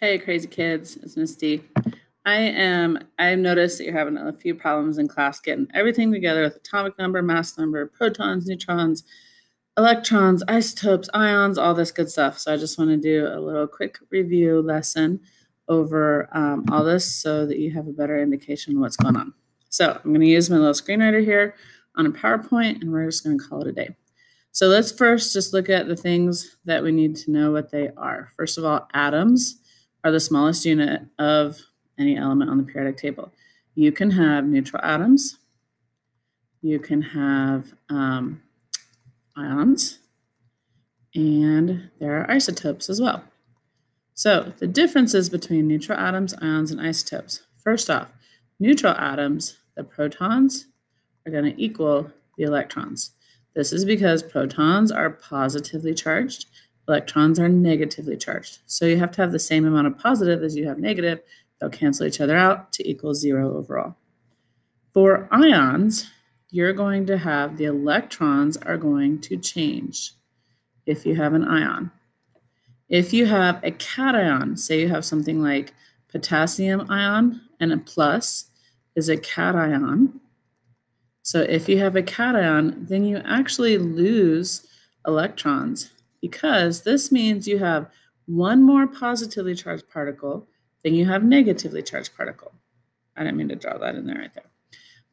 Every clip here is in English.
Hey, crazy kids, it's Miss D. I've noticed that you're having a few problems in class getting everything together with atomic number, mass number, protons, neutrons, electrons, isotopes, ions, all this good stuff. So I just want to do a little quick review lesson over all this so that you have a better indication of what's going on. So I'm going to use my little screenwriter here on a PowerPoint, and we're just going to call it a day. So let's first just look at the things that we need to know what they are. First of all, atoms are the smallest unit of any element on the periodic table. You can have neutral atoms. You can have ions. And there are isotopes as well. So the differences between neutral atoms, ions, and isotopes. First off, neutral atoms, the protons, are going to equal the electrons. This is because protons are positively charged. Electrons are negatively charged. So you have to have the same amount of positive as you have negative. They'll cancel each other out to equal 0 overall. For ions, you're going to have the electrons are going to change if you have an ion. If you have a cation, say you have something like potassium ion and a plus is a cation. So if you have a cation, then you actually lose electrons, because this means you have one more positively charged particle than you have negatively charged particle. I didn't mean to draw that in there right there.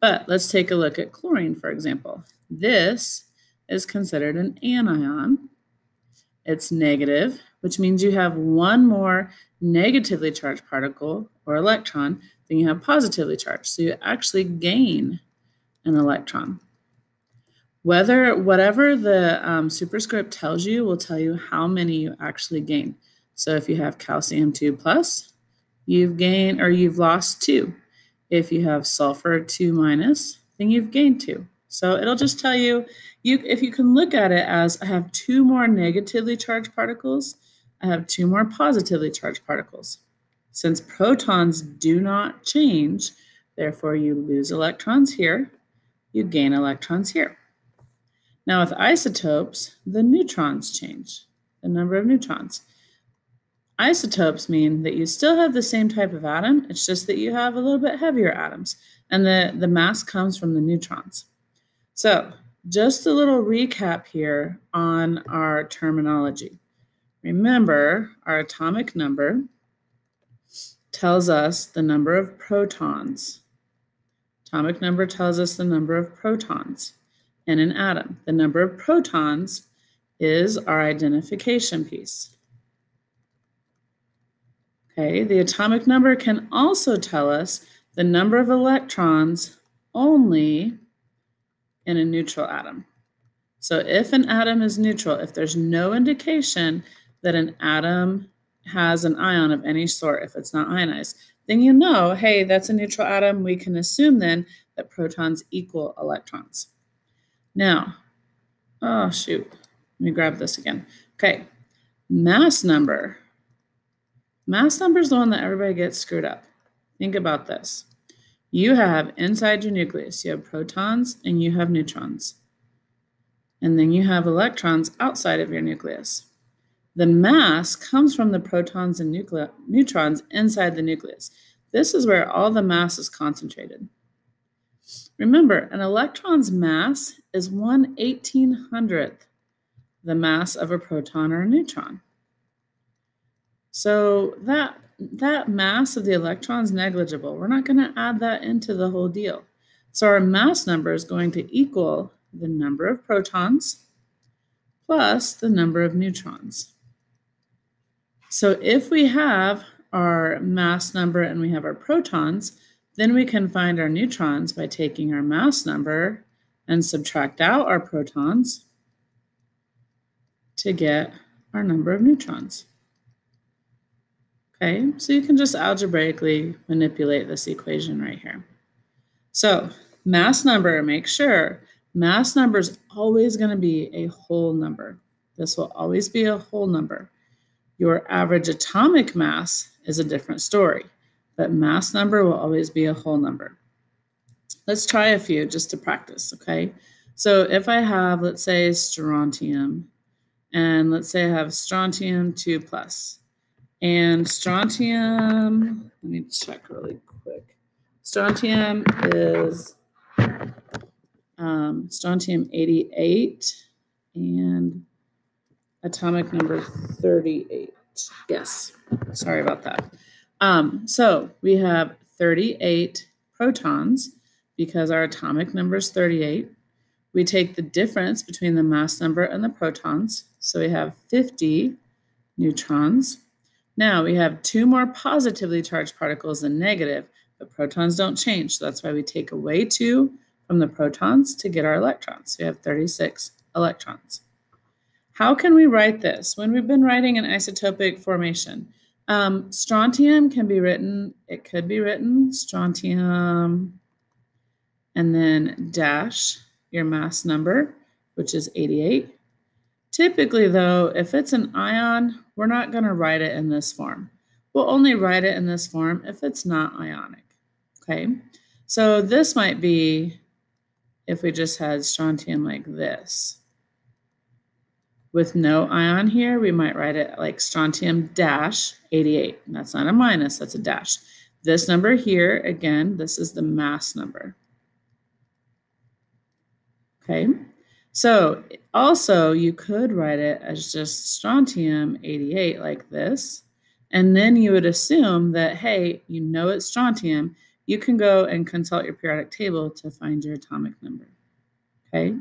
But let's take a look at chlorine, for example. This is considered an anion. It's negative, which means you have one more negatively charged particle or electron than you have positively charged. So you actually gain an electron. Whatever the superscript tells you will tell you how many you actually gain. So if you have calcium 2 plus, you've gained or you've lost 2. If you have sulfur 2 minus, then you've gained 2. So it'll just tell you, if you can look at it as I have 2 more negatively charged particles, I have 2 more positively charged particles. Since protons do not change, therefore you lose electrons here, you gain electrons here. Now with isotopes, the neutrons change, the number of neutrons. Isotopes mean that you still have the same type of atom, it's just that you have a little bit heavier atoms, and the mass comes from the neutrons. So just a little recap here on our terminology. Remember, our atomic number tells us the number of protons. Atomic number tells us the number of protons in an atom. The number of protons is our identification piece. Okay, the atomic number can also tell us the number of electrons only in a neutral atom. So if an atom is neutral, if there's no indication that an atom has an ion of any sort, if it's not ionized, then you know, hey, that's a neutral atom. We can assume then that protons equal electrons. Now, oh shoot, let me grab this again. Okay, mass number. Mass number is the one that everybody gets screwed up. Think about this. You have inside your nucleus, you have protons and you have neutrons. And then you have electrons outside of your nucleus. The mass comes from the protons and neutrons inside the nucleus. This is where all the mass is concentrated. Remember, an electron's mass is 1/1800th the mass of a proton or a neutron. So that mass of the electron is negligible. We're not going to add that into the whole deal. So our mass number is going to equal the number of protons plus the number of neutrons. So if we have our mass number and we have our protons, then we can find our neutrons by taking our mass number and subtract out our protons to get our number of neutrons. Okay, so you can just algebraically manipulate this equation right here. So mass number, make sure mass number is always going to be a whole number. This will always be a whole number. Your average atomic mass is a different story, but mass number will always be a whole number. Let's try a few just to practice, okay? So if I have, let's say, strontium, and let's say I have strontium 2 plus, And strontium, let me check really quick. Strontium is strontium 88 and atomic number 38. Yes, sorry about that. So we have 38 protons because our atomic number is 38. We take the difference between the mass number and the protons. So we have 50 neutrons. Now we have 2 more positively charged particles than negative, but protons don't change. So that's why we take away 2 from the protons to get our electrons. So we have 36 electrons. How can we write this? When we've been writing an isotopic formation, strontium can be written, it could be written strontium and then dash your mass number, which is 88. Typically, though, if it's an ion, we're not going to write it in this form. We'll only write it in this form if it's not ionic, okay? So this might be if we just had strontium like this. With no ion here, we might write it like strontium dash 88. And that's not a minus, that's a dash. This number here, again, this is the mass number. Okay, so also you could write it as just strontium 88 like this. And then you would assume that, hey, you know it's strontium. You can go and consult your periodic table to find your atomic number. Okay.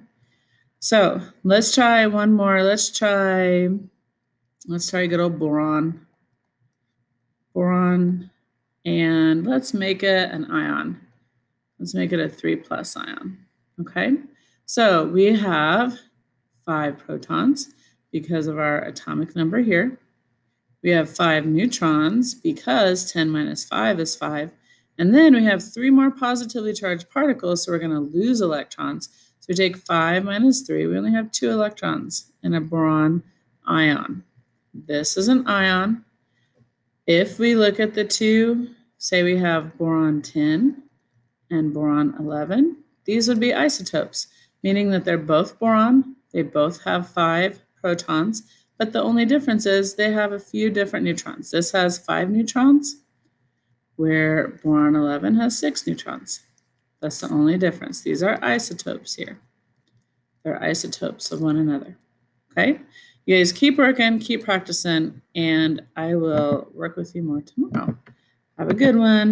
So let's try one more. Let's try good old boron. Boron, and let's make it an ion. Let's make it a 3+ ion, okay? So we have 5 protons because of our atomic number here. We have 5 neutrons because 10 minus 5 is 5. And then we have 3 more positively charged particles, so we're going to lose electrons. So we take 5 minus 3, we only have 2 electrons in a boron ion. This is an ion. If we look at the 2, say we have boron 10 and boron 11, these would be isotopes, meaning that they're both boron, they both have 5 protons, but the only difference is they have a few different neutrons. This has 5 neutrons, where boron 11 has 6 neutrons. That's the only difference. These are isotopes here. They're isotopes of one another, okay? You guys keep working, keep practicing, and I will work with you more tomorrow. Have a good one.